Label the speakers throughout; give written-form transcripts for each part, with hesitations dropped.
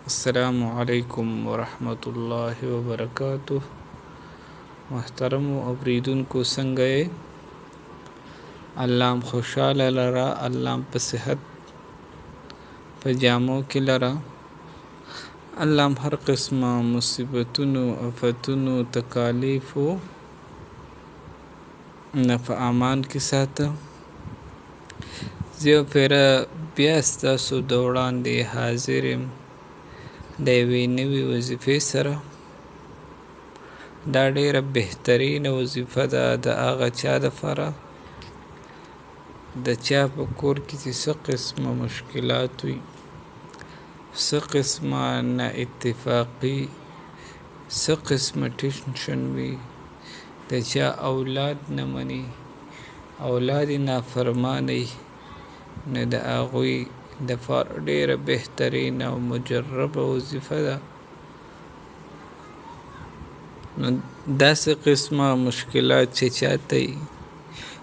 Speaker 1: अस्सलामुअलैकुम वरहमतुल्लाहि वबरकातुह। मोहतरम औरीदुनको संगे अल्लाह खुशाल लरा अल्लाह पे सेहत पे जामों के लरा अल्लाह हर किस्म मुसीबतुनु आफतुनु तकालीफ़ो नफ़ा आमान के साथ जो फिर ब्यास्ता सु दौड़ान दे हाजिर د یوې نوې وظیفې سره. دا ډیره بهترینه وظیفه ده د هغه چا دپاره د چا په کور کې چې څه قسمه مشکلات وي، څه قسمه نا اتفاقي، څه قسمه ټینشن وي، د چا اولاد نه مني، اولاد یې نافرمانه نو د هغوی دپاره ډیره بهترینه او مجربه وظیفه ده. نو داسې قسمه مشکلات چې چاته وي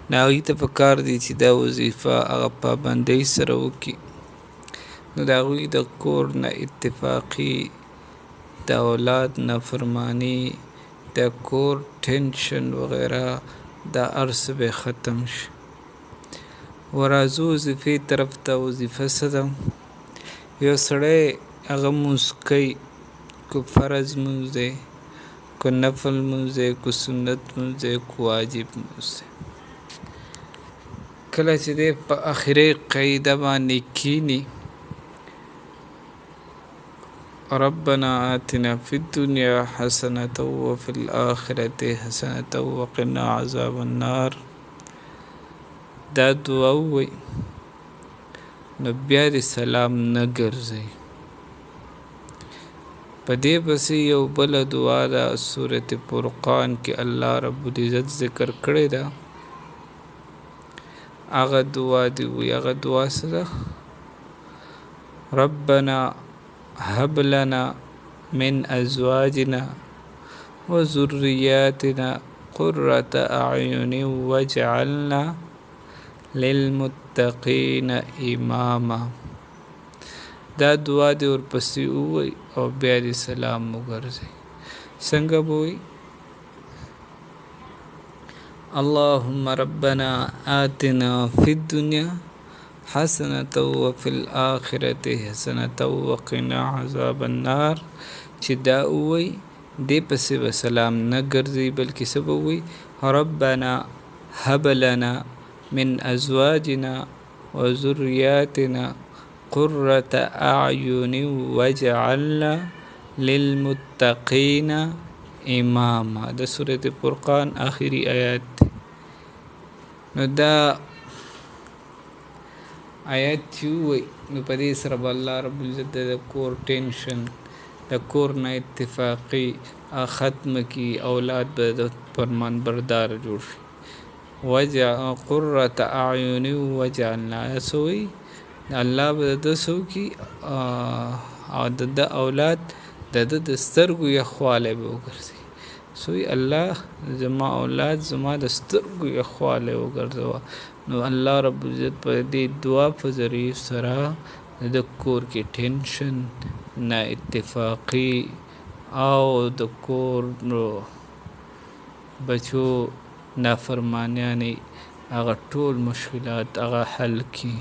Speaker 1: نو هغوی ته پکار دي چې دا وظیفه هغه پابندۍ سره وکړي. نو د هغوی د کور نه اتفاقي، د اولاد نافرماني، د کور ټینشن وغیره دا هر څه به ختم شي. ورازو وظیفې طرف ته. وظیفه څه ده؟ یو سړی هغه لمونځ کوي، که فرض لمونځ دی، که نفل لمونځ دی، که سنت لمونځ دی، که واجب لمونځ دی. کله چې دی په اخري قاعده باندې کینی، ربنا آتنا فی الدنیا حسنة وفي الآخرة حسنة وقنا عذاب النار، دا دعا ووایي نو بیا د سلام نه ګرځئ. په دې پسې یو بله دعا ده سورة فرقان کې الله رب العزت ذکر کړې ده، هغه دعا دې ووایي. هغه دعا څه ده؟ ربنا هب لنا من ازواجنا وذرياتنا قرة اعین واجعلنا للمتقین اماما. دا دعا دې ورپسې ووایي او بیا دې سلام وګرځئ. څنګه به وایي؟ اللهم ربنا آتنا فی الدنیا حسنة وفي الآخرة حسنة وقنا عذاب النار. چې دا ووایي دې پسې به سلام نه ګرځئ بلکې څه به ووایي؟ ربنا هب لنا من ازواجنا وذرياتنا قرة اعین واجعلنا للمتقین اماما. د سورة فرقان آخری آیات دی. نو دا آیات چې ووایي نو په دې سره به الله رب العزت د کور ټینشن، د کور نه اتفاقي ختم کی، اولاد به د فرمان بردار جوړ شي. قرة اعین وجعلنا سوی الله به د سوکی او د اولاد د سترګو یخواله به وګرځي. سوی الله زما اولاد زما د سترګو یخواله وګرځوا. نو الله رب العزت په دې دعا په ذریعه سره د کور کې ټینشن، نا اتفاقی او د کور بچو نافرمانیانی هغه ټول مشکلات هغه حل کی.